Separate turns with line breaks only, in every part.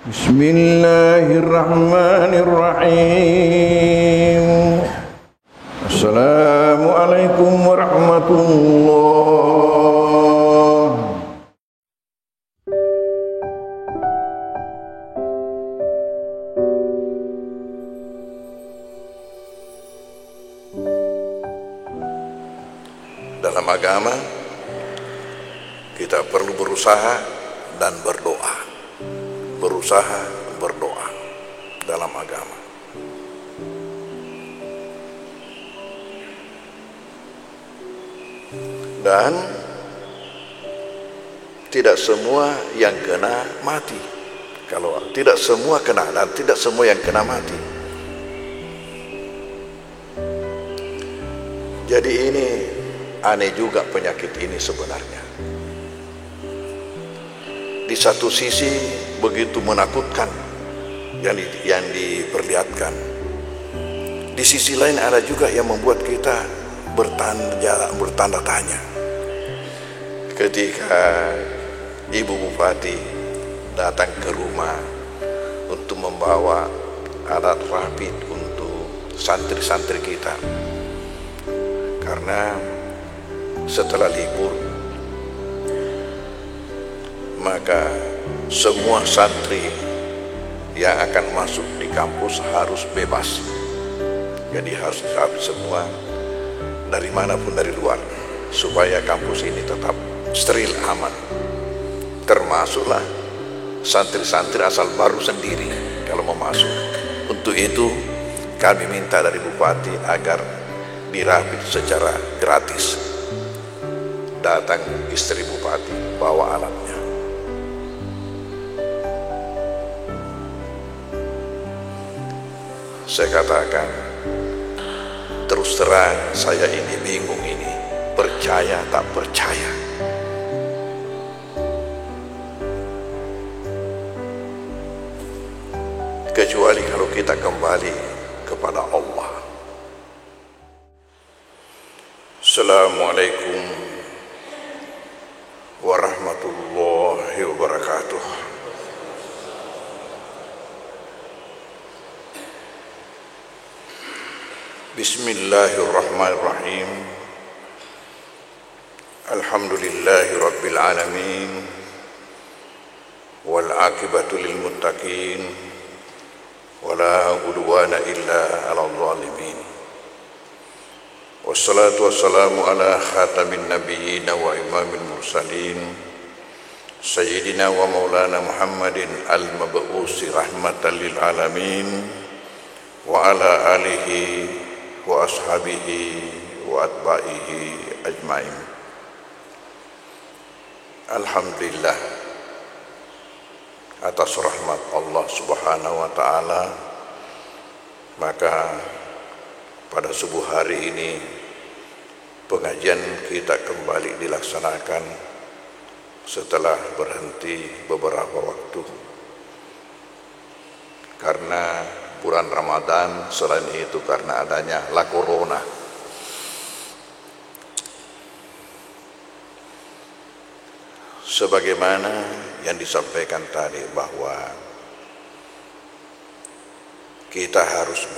Bismillahirrahmanirrahim. Assalamualaikum warahmatullahi. Dalam agama kita perlu berusaha dan berdoa. Berusaha berdoa dalam agama. Dan tidak semua yang kena mati. Kalau tidak semua kena dan tidak semua yang kena mati. Jadi ini aneh juga penyakit ini sebenarnya. Di satu sisi begitu menakutkan yang diperlihatkan. Di sisi lain ada juga yang membuat kita bertanda tanya. Ketika Ibu Bupati datang ke rumah untuk membawa alat rapid untuk santri-santri kita, karena setelah libur maka semua santri yang akan masuk di kampus harus bebas. Jadi harus rapid semua dari manapun dari luar, supaya kampus ini tetap steril, aman. Termasuklah santri-santri asal baru sendiri kalau mau masuk. Untuk itu kami minta dari Bupati agar dirapid secara gratis. Datang istri Bupati bawa alatnya. Saya katakan terus terang, saya ini bingung ini, percaya tak percaya. Kecuali kalau kita kembali kepada Allah. Assalamualaikum warahmatullahi wabarakatuh. Bismillahirrahmanirrahim. Alhamdulillahi rabbil alamin. Wal aqibatu lil muttaqin. Wala udwana illa 'alal zalimin. Wassalatu wassalamu ala khatamin nabiyyin wa imamil mursalin. Sayyidina wa maulana Muhammadin al-mab'usi rahmatan lil alamin. Wa ala alihi wa ashabihi wa atba'ihi ajmain. Alhamdulillah atas rahmat Allah subhanahu wa ta'ala, maka pada subuh hari ini pengajian kita kembali dilaksanakan setelah berhenti beberapa waktu karena bulan Ramadan, selain itu karena adanya la corona. Sebagaimana yang disampaikan tadi bahwa kita harus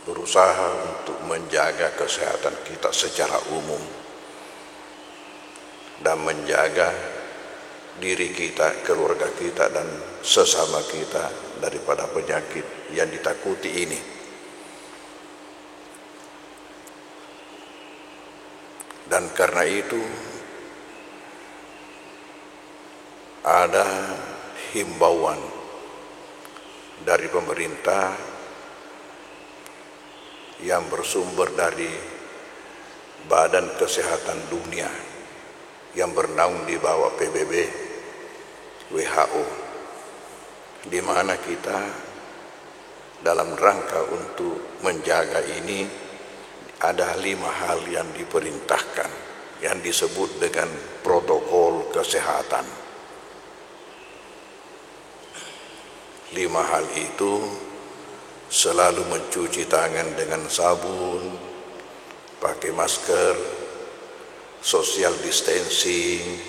berusaha untuk menjaga kesehatan kita secara umum dan menjaga diri kita, keluarga kita, dan sesama kita daripada penyakit yang ditakuti ini. Dan karena itu ada himbauan dari pemerintah yang bersumber dari Badan Kesehatan Dunia yang bernaung di bawah PBB, WHO, di mana kita dalam rangka untuk menjaga ini ada 5 hal yang diperintahkan yang disebut dengan protokol kesehatan. 5 hal itu selalu mencuci tangan dengan sabun, pakai masker, social distancing,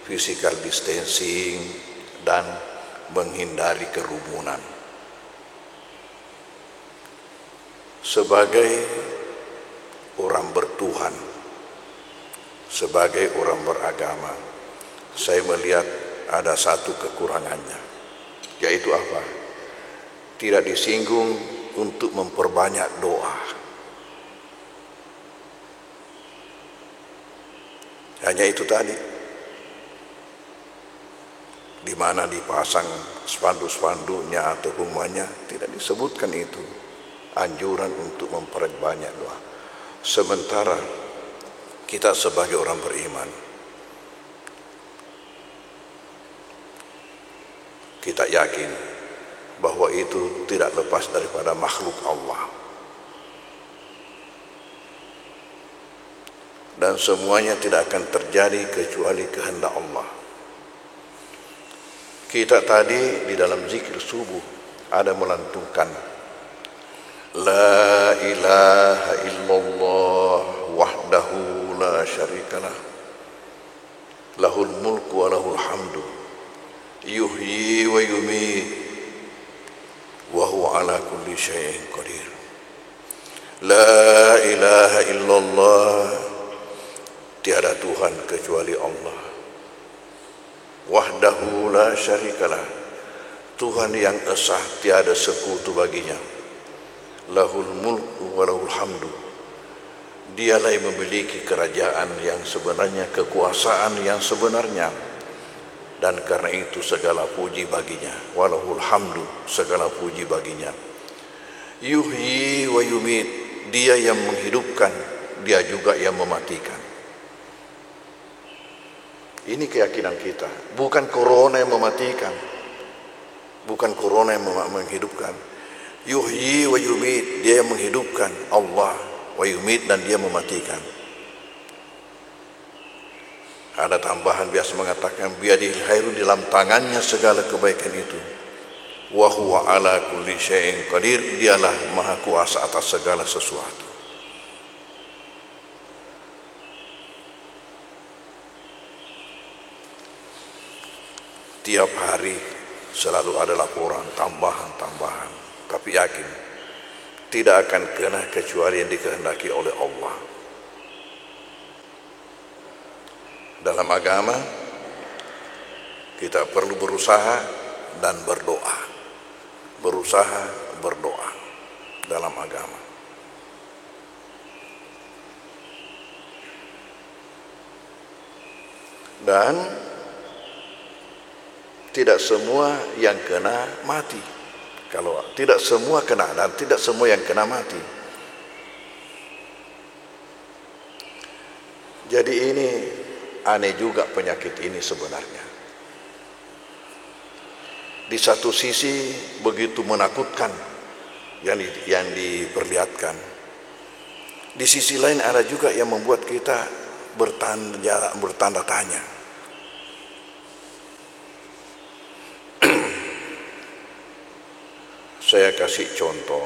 physical distancing, dan menghindari kerumunan. Sebagai orang bertuhan, sebagai orang beragama, saya melihat ada satu kekurangannya, yaitu apa? Tidak disinggung untuk memperbanyak doa. Hanya itu tadi, di mana dipasang spanduk-spanduknya atau pengumumannya, tidak disebutkan itu anjuran untuk memperbanyak doa. Sementara kita sebagai orang beriman, kita yakin bahwa itu tidak lepas daripada makhluk Allah, dan semuanya tidak akan terjadi kecuali kehendak Allah. Kita tadi di dalam zikir subuh ada melantunkan La ilaha illallah wahdahu la syarikalah, lahul mulku wa lahul hamdu, yuhyi wa yumiit, wa huwa ala kulli syai'in qadir. La ilaha illallah, tiada Tuhan kecuali Allah. Wahdahu la syarikalah, Tuhan yang esa, tiada sekutu baginya. Lahul mulku wa lahul hamdu, dialah yang memiliki kerajaan yang sebenarnya, kekuasaan yang sebenarnya, dan karena itu segala puji baginya. Walahul hamdu, segala puji baginya. Yuhyi wa yumit, dia yang menghidupkan, dia juga yang mematikan. Ini keyakinan kita. Bukan corona yang mematikan, bukan corona yang menghidupkan. Yuhyi wa yumit, dia yang menghidupkan, Allah, wa yumit, dan dia mematikan. Ada tambahan biasa mengatakan biadil khairu, di dalam tangannya segala kebaikan itu. Wa huwa ala kulli syai'in qadir, dialah maha kuasa atas segala sesuatu. Tiap hari selalu ada laporan tambahan, tapi yakin tidak akan kena kecuali yang dikehendaki oleh Allah. Dalam agama kita perlu berusaha dan berdoa. Berusaha, berdoa dalam agama. Dan tidak semua yang kena mati. Kalau tidak semua kena, dan tidak semua yang kena mati. Jadi ini aneh juga penyakit ini sebenarnya. Di satu sisi begitu menakutkan yang diperlihatkan. Di sisi lain ada juga yang membuat kita bertanda tanya. Saya kasih contoh.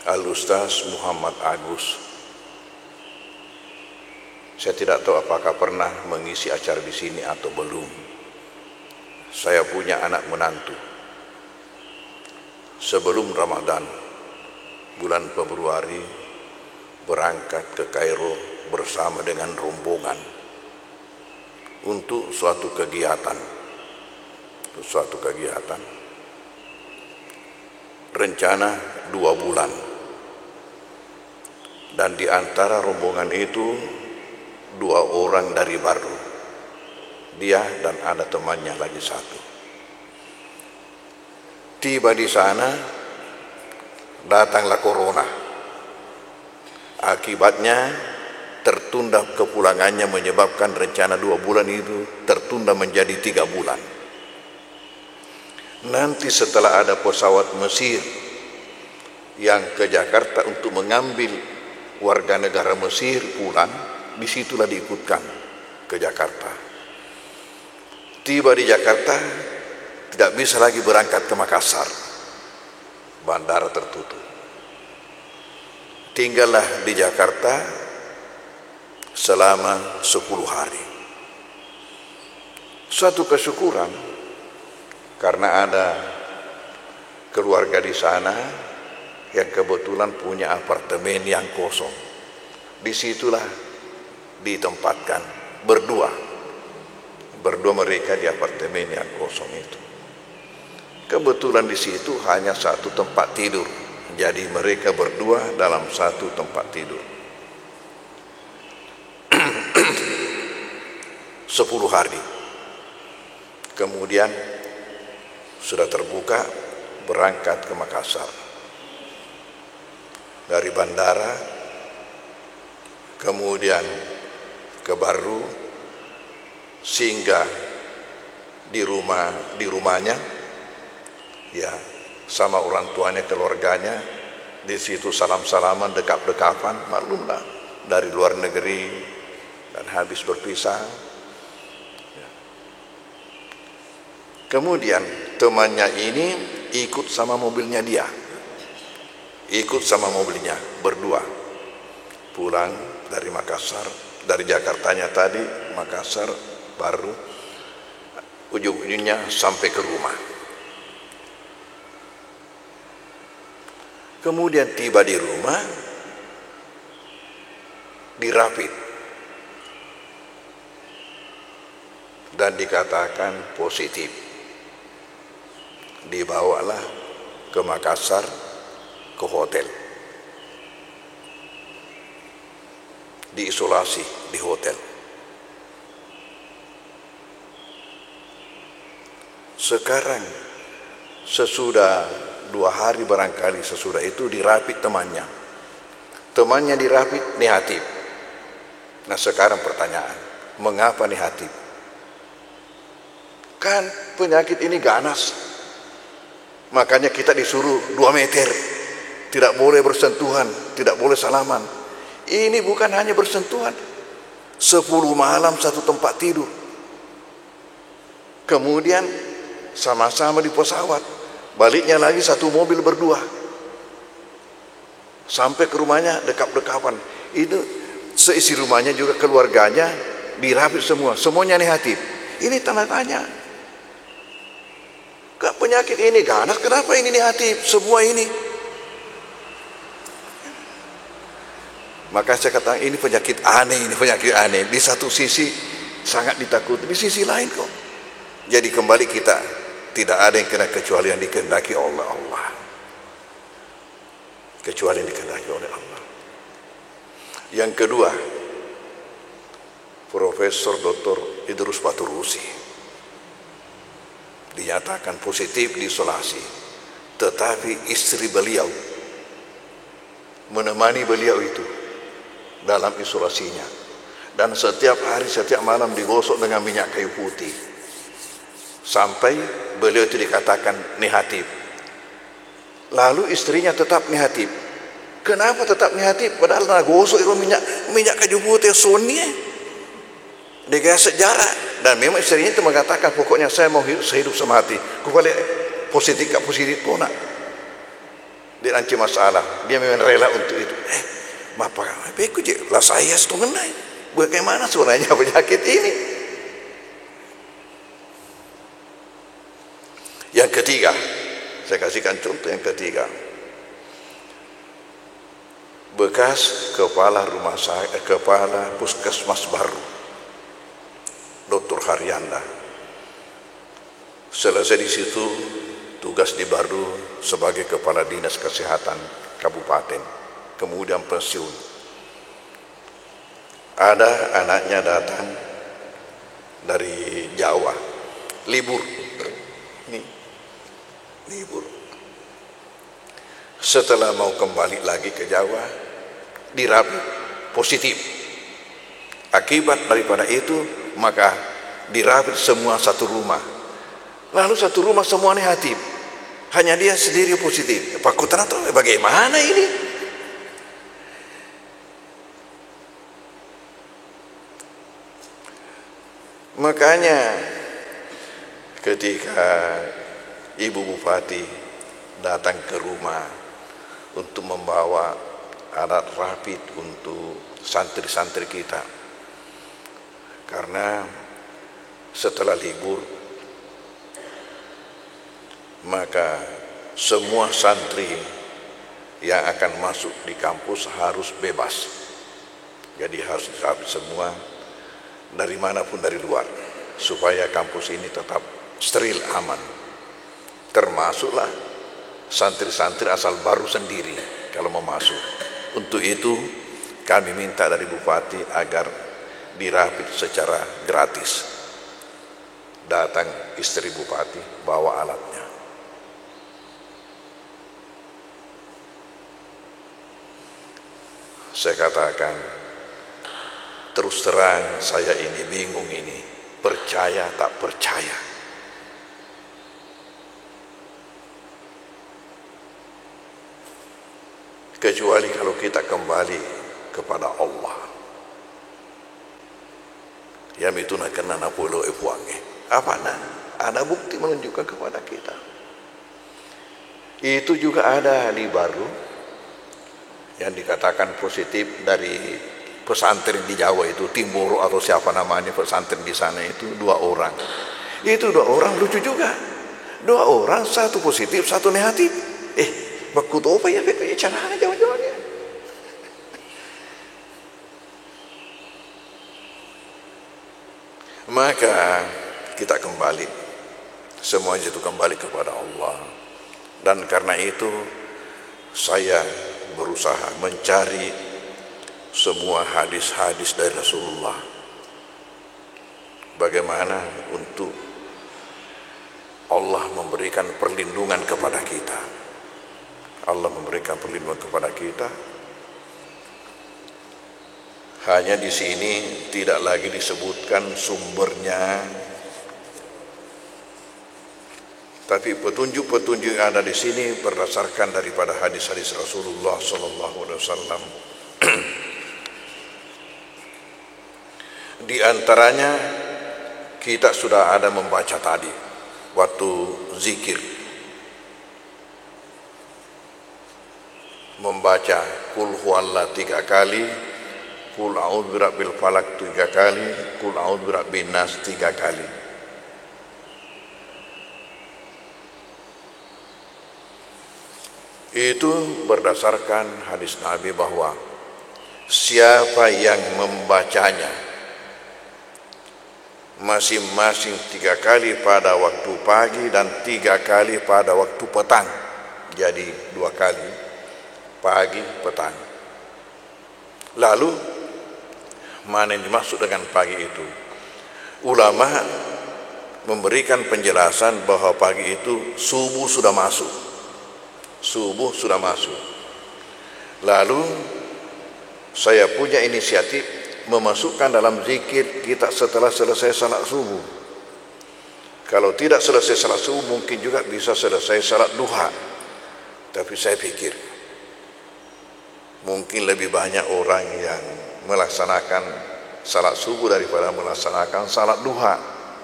Al-Ustaz Muhammad Agus. Saya tidak tahu apakah pernah mengisi acara di sini atau belum. Saya punya anak menantu. Sebelum Ramadan, bulan Februari, berangkat ke Kairo bersama dengan rombongan untuk suatu kegiatan. Rencana 2 bulan. Dan di antara rombongan itu 2 orang dari Baru. Dia dan ada temannya lagi 1. Tiba di sana, datanglah corona. Akibatnya tertunda kepulangannya, menyebabkan rencana 2 bulan itu tertunda menjadi 3 bulan. Nanti setelah ada pesawat Mesir yang ke Jakarta untuk mengambil warga negara Mesir pulang, disitulah diikutkan ke Jakarta. Tiba di Jakarta, tidak bisa lagi berangkat ke Makassar, bandara tertutup. Tinggallah di Jakarta selama 10 hari. Suatu kesyukuran karena ada keluarga di sana yang kebetulan punya apartemen yang kosong. Disitulah ditempatkan berdua mereka di apartemen yang kosong itu. Kebetulan di situ hanya satu tempat tidur, jadi mereka berdua dalam satu tempat tidur. 10 hari kemudian sudah terbuka berangkat ke Makassar. Dari bandara kemudian ke Baru, singgah di rumahnya ya, sama orang tuanya, keluarganya. Di situ salam-salaman, dekap-dekapan, maklumlah dari luar negeri dan habis berpisah. Kemudian temannya ini ikut sama mobilnya dia, berdua pulang dari Makassar, dari Jakartanya tadi, Makassar, Baru, ujung-ujungnya sampai ke rumah. Kemudian tiba di rumah, dirapit dan dikatakan positif. Dibawalah ke Makassar, ke hotel, diisolasi di hotel. Sekarang sesudah 2 hari barangkali sesudah itu dirapit temannya dirapit negatif. Nah sekarang pertanyaan, mengapa negatif? Kan penyakit ini ganas. Makanya kita disuruh 2 meter, tidak boleh bersentuhan, tidak boleh salaman. Ini bukan hanya bersentuhan, 10 malam satu tempat tidur. Kemudian sama-sama di pesawat, baliknya lagi satu mobil berdua. Sampai ke rumahnya dekap-dekapan. Itu seisi rumahnya juga keluarganya dirapit semuanya negatif. Ini tanda tanya. Penyakit ini ganas, kenapa ini negatif semua ini? Maka saya katakan ini penyakit aneh. Di satu sisi sangat ditakuti, di sisi lain kok. Jadi kembali kita tidak ada yang kena kecuali yang dikehendaki oleh Allah. Kecuali yang dikehendaki oleh Allah. Yang kedua, Profesor Dr. Idrus Paturusi dinyatakan positif diisolasi, tetapi istri beliau menemani beliau itu dalam isolasinya, dan setiap hari setiap malam digosok dengan minyak kayu putih sampai beliau itu dikatakan negatif. Lalu istrinya tetap negatif. Kenapa tetap negatif? Padahal gosok itu minyak kayu putih Sony dengan sejarah. Dan memang istrinya itu mengatakan pokoknya saya mau hidup sama hati. Kembali positif kok nak. Dia nanti masalah. Dia memang rela untuk itu. Apa aku lah saya setungenai. Bagaimana sebenarnya penyakit ini? Yang ketiga, saya kasihkan contoh yang ketiga. Bekas kepala puskesmas Baru, Dr. Haryanda, selesai di situ tugas di Baru sebagai kepala dinas kesehatan kabupaten, kemudian pensiun. Ada anaknya datang dari Jawa, libur. Setelah mau kembali lagi ke Jawa, dirapit positif. Akibat daripada itu, maka dirapit semua satu rumah. Lalu satu rumah semua negatif, hanya dia sendiri positif. Pak Kutanto, bagaimana ini? Makanya ketika Ibu Bupati datang ke rumah untuk membawa alat rapid untuk santri-santri kita, karena setelah libur maka semua santri yang akan masuk di kampus harus bebas. Jadi harus dihabis semua dari manapun dari luar, supaya kampus ini tetap steril, aman. Termasuklah santri-santri asal baru sendiri kalau mau masuk. Untuk itu kami minta dari Bupati agar dirapit secara gratis. Datang istri Bupati bawa alatnya. Saya katakan, terus terang saya ini bingung ini, percaya tak percaya. Kecuali kalau kita kembali kepada Allah. Yang itu nak kena napolo epuange. Apa nak? Ada bukti menunjukkan kepada kita. Itu juga ada di Baru yang dikatakan positif dari pesantren di Jawa itu, Timboro atau siapa namanya pesantren di sana itu 2 orang. Itu 2 orang lucu juga. 2 orang, 1 positif, 1 negatif. Bakut apa ya kayak caranya jauh-jauhnya. Maka kita kembali, semuanya itu kembali kepada Allah. Dan karena itu saya berusaha mencari semua hadis-hadis dari Rasulullah, bagaimana untuk Allah memberikan perlindungan kepada kita. Allah memberikan perlindungan kepada kita. Hanya di sini tidak lagi disebutkan sumbernya, tapi petunjuk-petunjuk yang ada di sini berdasarkan daripada hadis-hadis Rasulullah sallallahu alaihi wasallam. Di antaranya kita sudah ada membaca tadi waktu zikir, membaca qul huwallah 3 kali, qul a'udzu birabbil falaq 3 kali, qul a'udzu birabbin nas 3 kali. Itu berdasarkan hadis Nabi bahwa siapa yang membacanya masing-masing 3 kali pada waktu pagi dan 3 kali pada waktu petang, jadi 2 kali pagi petang. Lalu mana yang dimaksud dengan pagi itu? Ulama memberikan penjelasan bahwa pagi itu subuh sudah masuk. Subuh sudah masuk. Lalu saya punya inisiatif memasukkan dalam zikir kita setelah selesai salat subuh. Kalau tidak selesai salat subuh mungkin juga bisa selesai salat duha. Tapi saya pikir mungkin lebih banyak orang yang melaksanakan salat subuh daripada melaksanakan salat duha.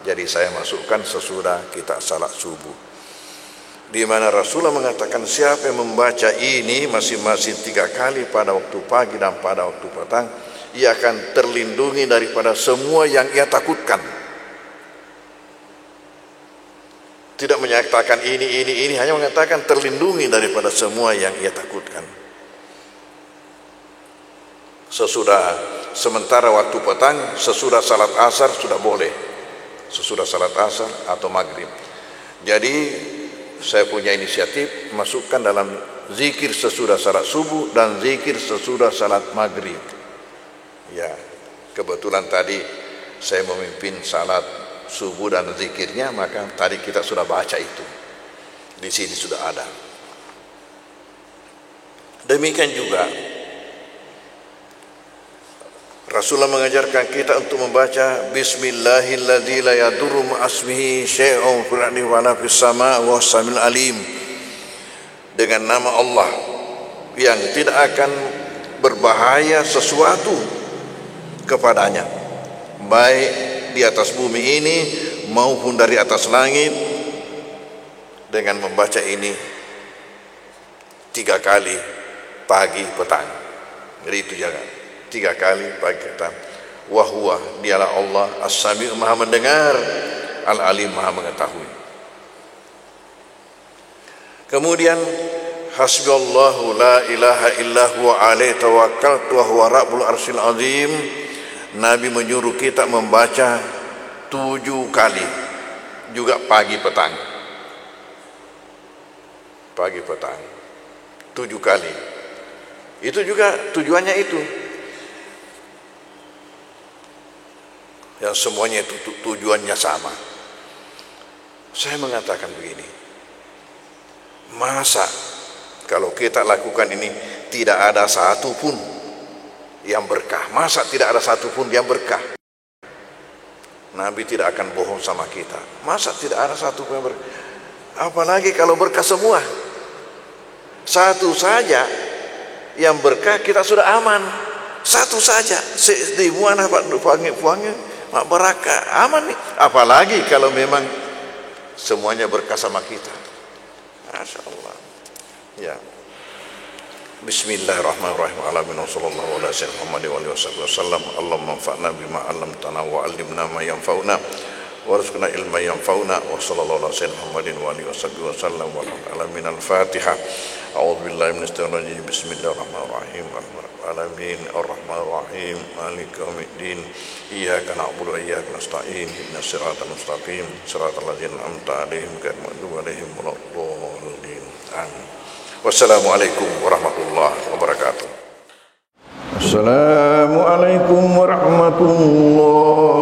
Jadi saya masukkan sesudah kita salat subuh, di mana Rasulullah mengatakan siapa yang membaca ini masing-masing 3 kali pada waktu pagi dan pada waktu petang, ia akan terlindungi daripada semua yang ia takutkan. Tidak menyatakan ini, hanya mengatakan terlindungi daripada semua yang ia takutkan. Sementara waktu petang, sesudah salat asar sudah boleh. Sesudah salat asar atau maghrib. Jadi saya punya inisiatif masukkan dalam zikir sesudah salat subuh dan zikir sesudah salat maghrib. Ya, kebetulan tadi saya memimpin salat subuh dan zikirnya, maka tadi kita sudah baca itu. Di sini sudah ada. Demikian juga Rasulullah mengajarkan kita untuk membaca Bismillahilladzi la yadurru ma'asmihi syai'un fil ardi wa la fis sama' wa huwas-sami'ul alim. Dengan nama Allah yang tidak akan berbahaya sesuatu kepadanya, baik di atas bumi ini maupun dari atas langit. Dengan membaca ini 3 kali pagi petang. Jadi itu jangan 3 kali pagi petang. wa huwa, dialah Allah as-sami', maha mendengar, al-alim, maha mengetahui. Kemudian hasbiyallahu la ilaha illa huwa alaihi tawakkaltu wa huwa rabbul arsyil azim. Nabi menyuruh kita membaca 7 kali, juga pagi petang. Pagi petang 7 kali. Itu juga tujuannya itu. Yang semuanya itu tujuannya sama. Saya mengatakan begini, masa kalau kita lakukan ini tidak ada satu pun yang berkah? Masa tidak ada satu pun yang berkah? Nabi tidak akan bohong sama kita. Masa tidak ada satu pun yang berkah? Apalagi kalau berkah semua. Satu saja yang berkah kita sudah aman. Satu saja. Di mana Pak puangnya mak berkah aman nih. Apalagi kalau memang semuanya berkah sama kita. Masya Allah. Ya. Bismillahirrahmanirrahim. Alamin wa sallallahu ala sayyidina Muhammad wa alihi wasallam. Allahumma anfa'na bima 'allamtana wa 'allimna ma yanfa'una warzuqna ilman yanfa'una wa sallallahu ala sayyidina Muhammadin wa alihi wasallam wa alamin. Al-Fatihah. A'udzu billahi minasyaitonir rajim. Bismillahirrahmanirrahim. Alamin arrahmanir rahim maliki yaumiddin iyyaka na'budu wa iyyaka nasta'in ihdinas siratal mustaqim siratal ladzina an'amta 'alaihim ghairil maghdubi 'alaihim waladdallin. Amin. Wassalamualaikum warahmatullahi wabarakatuh. Assalamualaikum warahmatullahi